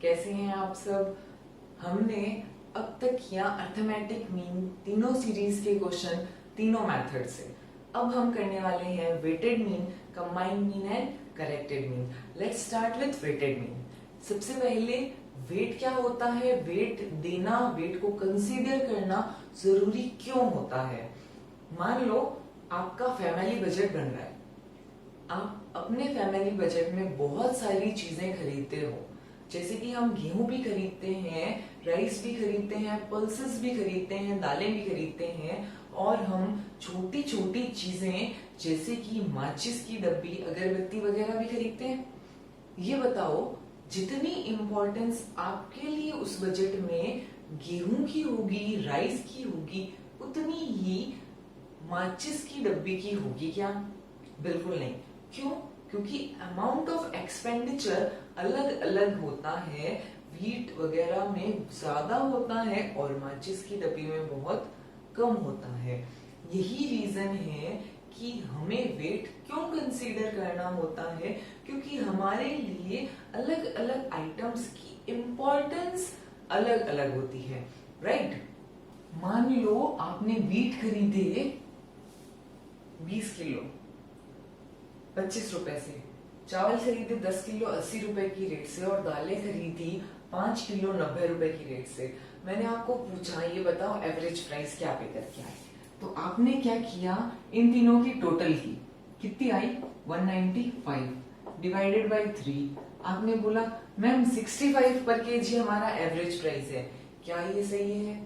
कैसे हैं आप सब। हमने अब तक किया अर्थमेटिक मीन तीनों सीरीज के क्वेश्चन तीनों मेथड से। अब हम करने वाले हैं weighted mean, combined mean and corrected mean. Let's start with weighted mean. सबसे पहले वेट क्या होता है, वेट देना, वेट को कंसीडर करना जरूरी क्यों होता है। मान लो आपका फैमिली बजट बन रहा है, आप अपने फैमिली बजट में बहुत सारी चीजें खरीदते हो, जैसे कि हम गेहूं भी खरीदते हैं, राइस भी खरीदते हैं, पल्सेस भी खरीदते हैं, दालें भी खरीदते हैं, और हम छोटी छोटी चीजें जैसे कि माचिस की डब्बी, अगरबत्ती वगैरह भी खरीदते हैं। ये बताओ, जितनी इम्पोर्टेंस आपके लिए उस बजट में गेहूं की होगी, राइस की होगी, उतनी ही माचिस की डब्बी की होगी क्या? बिल्कुल नहीं। क्यों? क्योंकि अमाउंट ऑफ एक्सपेंडिचर अलग अलग होता है। वीट वगैरह में ज्यादा होता है और माचिस की डब्बी में बहुत कम होता है। यही रीजन है कि हमें वेट क्यों कंसीडर करना होता है, क्योंकि हमारे लिए अलग अलग आइटम्स की इम्पोर्टेंस अलग अलग होती है, राइट? मान लो आपने वीट खरीदे 20 किलो 25 रुपए से, चावल खरीदे 10 किलो 80 रुपए की रेट से, और दालें खरीदी 5 किलो 90 रुपए की रेट से। मैंने आपको पूछा ये बताओ एवरेज प्राइस क्या पे करके आए, तो आपने क्या किया, इन तीनों की टोटल की कितनी आई 195 डिवाइडेड बाई 3। आपने बोला मैम 65 पर केजी हमारा एवरेज प्राइस है। क्या ये सही है?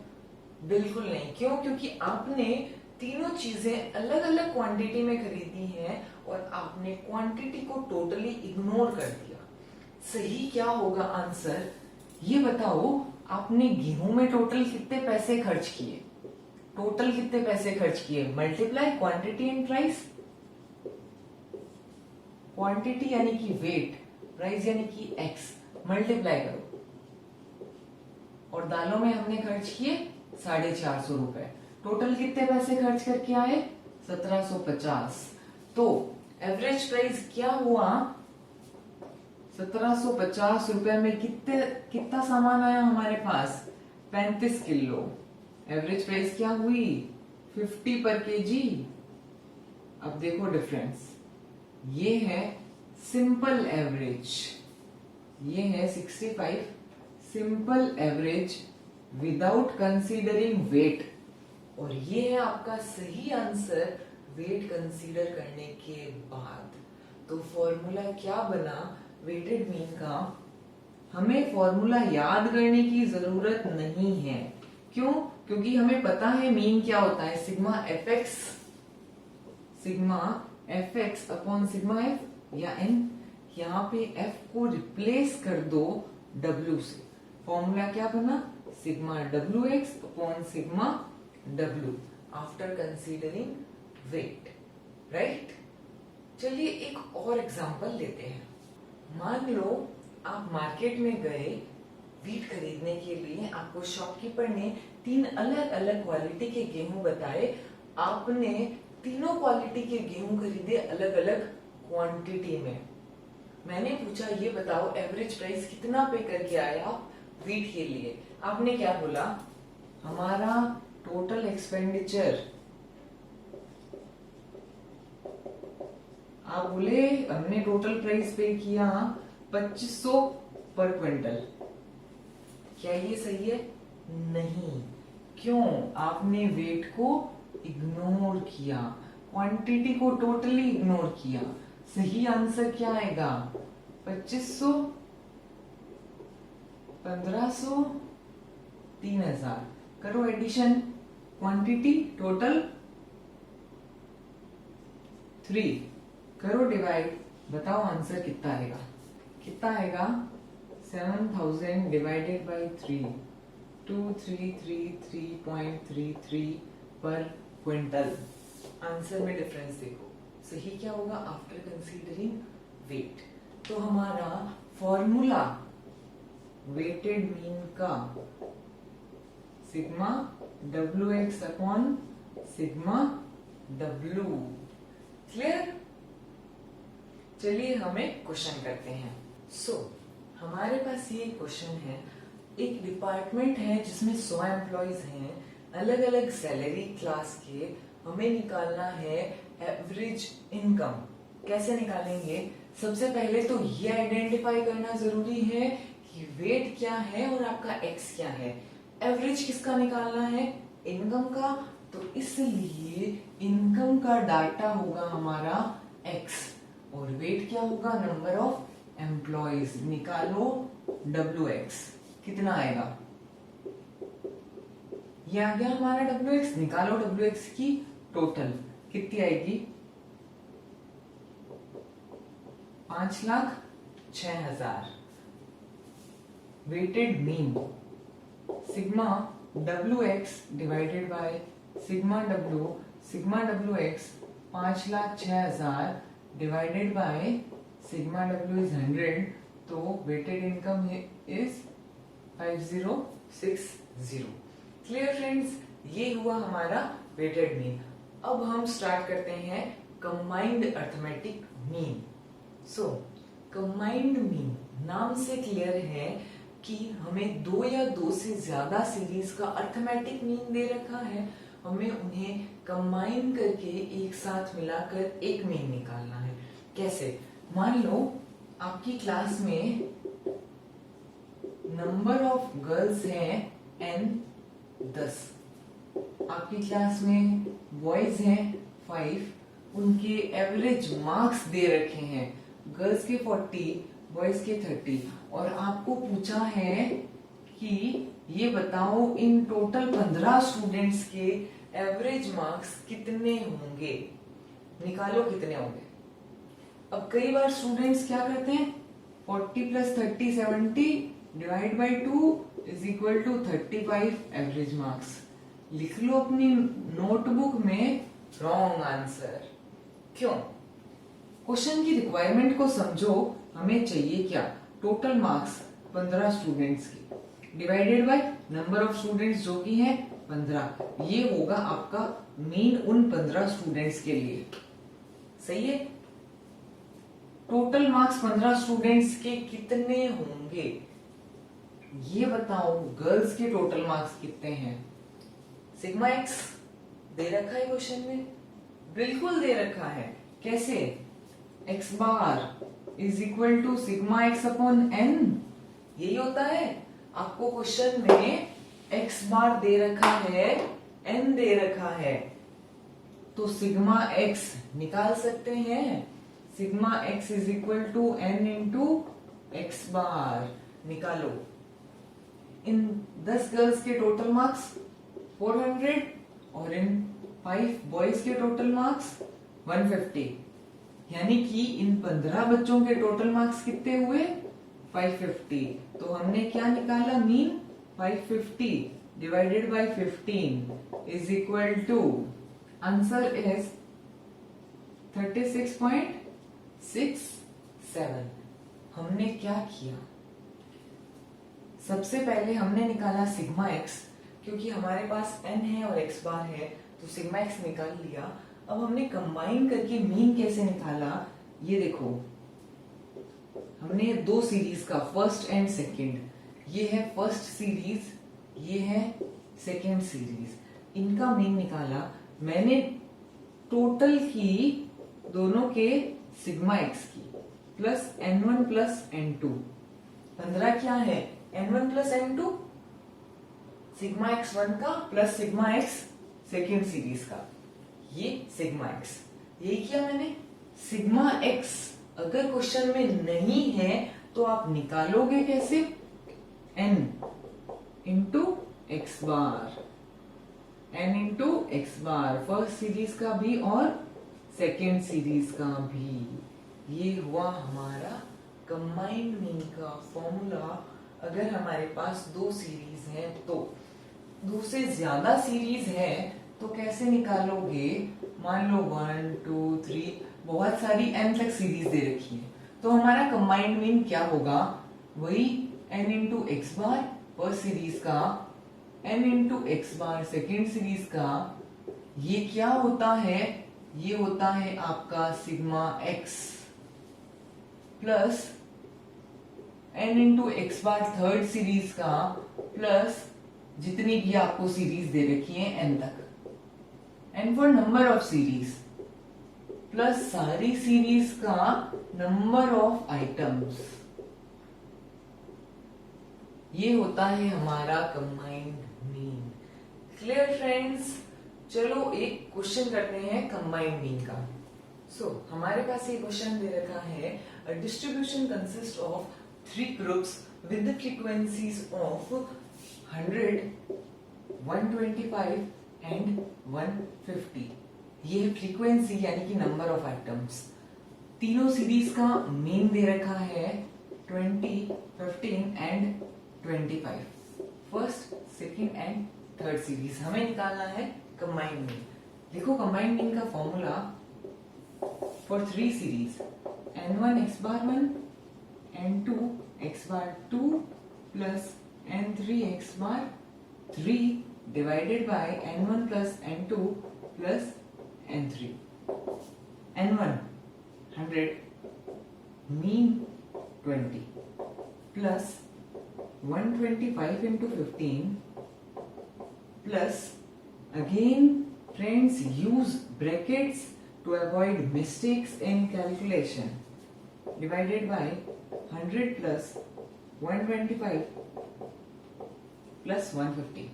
बिल्कुल नहीं। क्यों? क्योंकि आपने तीनों चीजें अलग अलग क्वांटिटी में खरीदी हैं और आपने क्वांटिटी को टोटली इग्नोर कर दिया। सही क्या होगा आंसर, ये बताओ। आपने गेहूं में टोटल कितने पैसे खर्च किए, टोटल कितने पैसे खर्च किए, multiply quantity and price. Quantity यानी कि वेट, प्राइस यानी कि एक्स, मल्टीप्लाई करो। और दालों में हमने खर्च किए 450 रुपए, टोटल कितने पैसे खर्च करके आए 1750। तो एवरेज प्राइस क्या हुआ 1750 रुपए में कितना सामान आया हमारे पास 35 किलो। एवरेज प्राइस क्या हुई 50 पर केजी। अब देखो डिफरेंस, ये है सिंपल एवरेज, ये है 65 simple average without considering weight, और ये है आपका सही आंसर वेट कंसीडर करने के बाद। तो फॉर्मूला क्या बना वेटेड मीन का, हमें फॉर्मूला याद करने की जरूरत नहीं है। क्यों? क्योंकि हमें पता है मीन क्या होता है, sigma F x upon sigma F या एन। यहाँ पे एफ को रिप्लेस कर दो डब्ल्यू से, फॉर्मूला क्या बना sigma W X upon sigma W after considering weight, right? चलिए एक और एग्जांपल लेते हैं। मान लो आप मार्केट में गए वीट खरीदने के लिए, आपको शॉपकीपर ने 3 अलग अलग क्वालिटी के गेहूं बताए, आपने तीनों क्वालिटी के गेहूं खरीदे अलग अलग क्वांटिटी में। मैंने पूछा ये बताओ एवरेज प्राइस कितना पे करके आए आप वीट के लिए। आपने क्या बोला, हमारा टोटल एक्सपेंडिचर, आप बोले हमने टोटल प्राइस पे किया 2500 पर क्विंटल। क्या ये सही है? नहीं। क्यों? आपने वेट को इग्नोर किया, क्वांटिटी को टोटली इग्नोर किया। सही आंसर क्या आएगा 2500 1500 3000। करो एडिशन, क्वांटिटी टोटल 3, करो डिवाइड, बताओ आंसर कितना आएगा। कितना आएगा 7000 डिवाइडेड बाई 3, 2333.33 पर क्विंटल। आंसर में डिफरेंस देखो, सही क्या होगा आफ्टर कंसीडरिंग वेट। तो हमारा फॉर्मूला वेटेड मीन का sigma W X upon sigma W. Clear? चलिए हम एक क्वेश्चन करते हैं। हमारे पास ये क्वेश्चन है, एक डिपार्टमेंट है जिसमें 100 एम्प्लॉयज हैं, अलग अलग सैलरी क्लास के, हमें निकालना है एवरेज इनकम। कैसे निकालेंगे? सबसे पहले तो ये आइडेंटिफाई करना जरूरी है कि वेट क्या है और आपका एक्स क्या है। एवरेज किसका निकालना है? इनकम का। तो इसलिए इनकम का डाटा होगा हमारा एक्स और वेट क्या होगा? Number of employees. निकालो डब्ल्यू एक्स। कितना आएगा? ये आ गया हमारा डब्ल्यू एक्स। निकालो डब्ल्यू एक्स की टोटल कितनी आएगी? 5,06,000। Weighted mean sigma W X divided by sigma W X 5,06,000 divided by sigma W is 100। तो weighted income is 5060। Clear friends, ये हुआ हमारा वेटेड मीन। अब हम स्टार्ट करते हैं कंबाइंड अर्थमेटिक मीन। सो कंबाइंड मीन नाम से क्लियर है कि हमें दो या दो से ज्यादा सीरीज का अर्थमेटिक मीन दे रखा है, हमें उन्हें कंबाइन करके एक साथ मिलाकर एक मीन निकालना है। कैसे? मान लो आपकी क्लास में नंबर ऑफ गर्ल्स हैं n10, आपकी क्लास में बॉयज हैं 5, उनके एवरेज मार्क्स दे रखे हैं, गर्ल्स के 40, बॉयज के 30, और आपको पूछा है कि ये बताओ इन टोटल 15 स्टूडेंट्स के एवरेज मार्क्स कितने होंगे। निकालो कितने होंगे। अब कई बार स्टूडेंट्स क्या करते हैं, 40 plus 30 70 divide by 2 is equal to 35 average marks. लिख लो अपनी नोटबुक में रॉन्ग आंसर। क्यों? क्वेश्चन की रिक्वायरमेंट को समझो। हमें चाहिए क्या? टोटल मार्क्स 15 स्टूडेंट्स के divided by number of students जो कि है 15। ये होगा आपका मीन उन 15 स्टूडेंट्स के लिए। सही है? टोटल मार्क्स 15 स्टूडेंट्स के कितने होंगे ये बताओ। गर्ल्स के टोटल मार्क्स कितने हैं? सिग्मा एक्स दे रखा है क्वेश्चन में, बिल्कुल दे रखा है। कैसे? X bar is equal to sigma x upon n. यही होता है। आपको क्वेश्चन में एक्स बार दे रखा है, एन दे रखा है, तो सिग्मा एक्स निकाल सकते हैं। Sigma x is equal to n into x bar. निकालो। इन 10 गर्ल्स के टोटल मार्क्स 400 और इन 5 बॉयज के टोटल मार्क्स 150, यानी कि इन 15 बच्चों के टोटल मार्क्स कितने हुए? 550। तो हमने क्या निकाला? Mean 550 divided by 15 is equal to, answer is 36.67। हमने क्या किया? सबसे पहले हमने निकाला सिग्मा एक्स, क्योंकि हमारे पास n है और x बार है, तो सिग्मा एक्स निकाल लिया। अब हमने कंबाइन करके मीन कैसे निकाला ये देखो। हमने दो सीरीज का, फर्स्ट एंड सेकंड, ये है फर्स्ट सीरीज, ये है सेकंड सीरीज, इनका मीन निकाला। मैंने टोटल की दोनों के सिग्मा एक्स की प्लस n1 प्लस n2। 15 क्या है? n1 plus n2, sigma x 1 का plus sigma x second series का, ये सिग्मा एक्स। ये किया मैंने। सिग्मा एक्स अगर क्वेश्चन में नहीं है तो आप निकालोगे कैसे? n इंटू एक्स बार, n into x bar, first series का भी और सेकेंड सीरीज का भी। ये हुआ हमारा कंबाइंड मीन का फॉर्मूला। अगर हमारे पास दो सीरीज हैं तो, दो से ज्यादा सीरीज है तो कैसे निकालोगे? मान लो 1 2 3 बहुत सारी n तक सीरीज दे रखी है, तो हमारा कंबाइंड मीन क्या होगा? वही n into x bar first series का, n into x bar second series का। ये क्या होता है? ये होता है आपका sigma x plus n into x bar third series का प्लस जितनी भी आपको सीरीज दे रखी है n तक, n for number of series plus सारी सीरीज का नंबर ऑफ आइटम्स, ये होता है हमारा कंबाइंड मीन। Clear friends? चलो एक क्वेश्चन करते हैं कंबाइंड मीन का। हमारे पास ये क्वेश्चन दे रखा है, a distribution consist of 3 groups with the frequencies of 100, 125 and 150। ये है फ्रीक्वेंसी यानी कि नंबर ऑफ आइटम्स। तीनों सीरीज का मीन दे रखा है 20, 15 and 25, first, second and third series. हमें निकालना है कंबाइंड मीन। देखो कंबाइंड मीन का formula for 3 series, n1 x bar 1, n2 x bar 2 plus n3 x bar 3 divided by n1 plus n2 plus n3. n1 100, mean 20 plus 125 into 15 plus, again friends use brackets to avoid mistakes in calculation, divided by 100 plus 125 plus 150.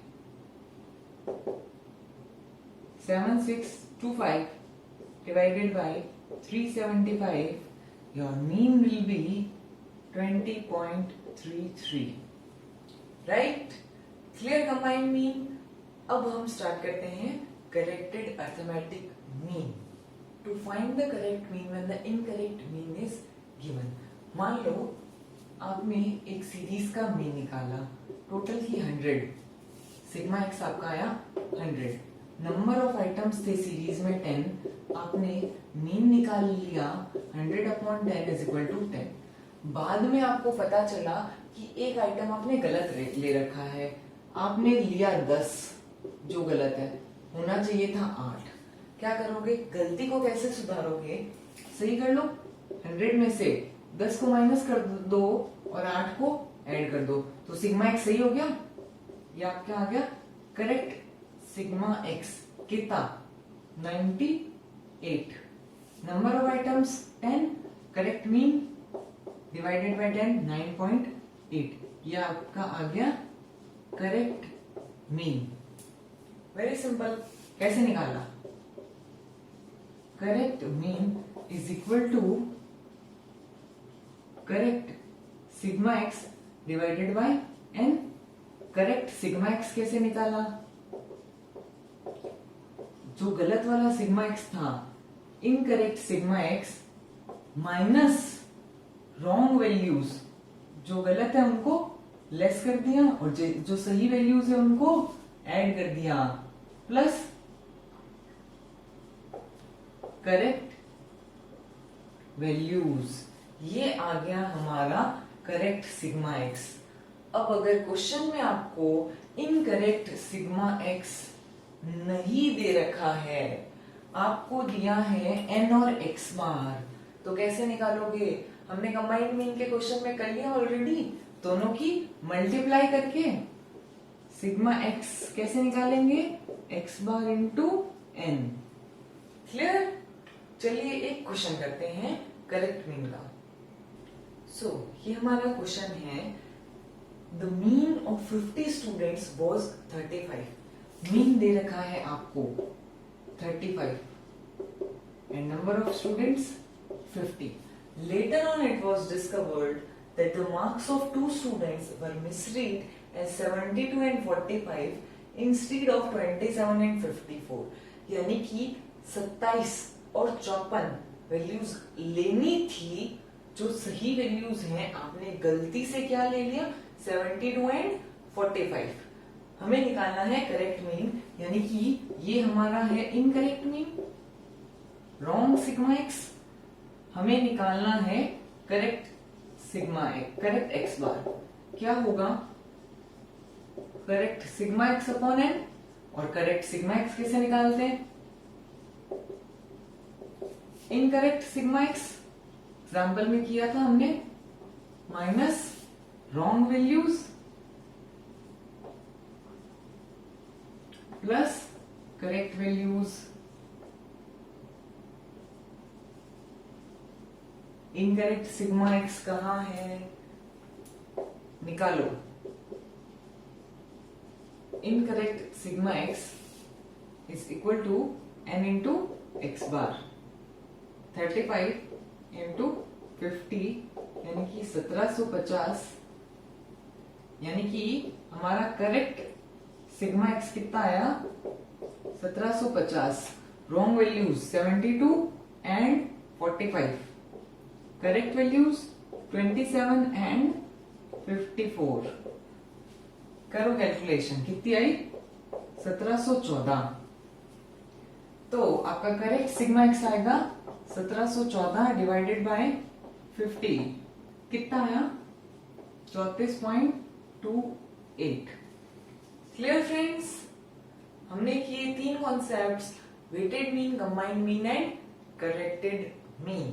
7625 divided by 375, your mean will be 20.33. Right? Clear combined mean? अब हम start करते हैं corrected arithmetic mean. To find the correct mean when the incorrect mean is given. मान लो आपने एक series का mean निकाला, total की 100, सिग्मा एक्स आपका आया 100, नंबर ऑफ आइटम्स थे सीरीज में 10, आपने मीन निकाल लिया 100/10 इज इक्वल टू 10। बाद में आपको पता चला कि एक आइटम आपने गलत ले रखा है, आपने लिया 10 जो गलत है, होना चाहिए था 8। क्या करोगे? गलती को कैसे सुधारोगे? सही कर लो, 100 में से 10 को माइनस कर दो और 8 को ऐड कर दो, तो सिग्मा एक्स सही हो गया। ये आपका आ गया करेक्ट सिग्मा एक्स कितना 98, number of items 10, correct mean divided by 10 9.8, ये आपका आ गया करेक्ट मीन। वेरी सिंपल, कैसे निकाला? Correct mean is equal to correct sigma x divided by n. Correct sigma x कैसे निकाला? जो गलत वाला सिग्मा एक्स था, incorrect sigma x minus wrong values, जो गलत है उनको लेस कर दिया और जो सही वैल्यूज है उनको ऐड कर दिया, प्लस करेक्ट वैल्यूज। ये आ गया हमारा करेक्ट सिग्मा एक्स। अब अगर क्वेश्चन में आपको इनकरेक्ट सिग्मा एक्स नहीं दे रखा है, आपको दिया है n और x बार, तो कैसे निकालोगे? हमने कंबाइंड मीन के क्वेश्चन में कर लिया ऑलरेडी, दोनों की मल्टीप्लाई करके सिग्मा एक्स कैसे निकालेंगे? x bar into n। Clear? चलिए एक क्वेश्चन करते हैं करेक्ट मीन का। ये हमारा क्वेश्चन है, the mean of 50 students was 35। Mean they रखा है आपको 35 and number of students 50। Later on it was discovered that the marks of 2 students were misread as 72 and 45 instead of 27 and 54। यानी कि 27 और 54 वैल्यूज लेनी थी, जो सही वैल्यूज हैं आपने गलती से क्या ले लिया? 72 एंड 45। हमें निकालना है करेक्ट मीन, यानी कि ये हमारा है incorrect mean, wrong sigma x. हमें निकालना है correct sigma x, correct x bar. क्या होगा? Correct sigma x upon n. और करेक्ट सिग्मा एक्स कैसे निकालते हैं? इनकरेक्ट सिग्मा एक्स एग्जाम्पल में किया था हमने, minus wrong values plus correct values. Incorrect sigma x कहाँ है, निकालो. Incorrect sigma x is equal to n into x bar. 35 into 50 यानी कि 1750, यानी कि हमारा करेक्ट सिग्मा एक्स कितना आया 1750. Wrong values 72 and 45. Correct values 27 and 54. करो कैलकुलेशन, कितनी आई 1714. तो आपका करेक्ट सिग्मा एक्स आएगा 1714 डिवाइडेड बाय 50. कितना आया 34.28. क्लियर फ्रेंड्स, हमने किए 3 concepts, weighted mean, combined mean and corrected mean.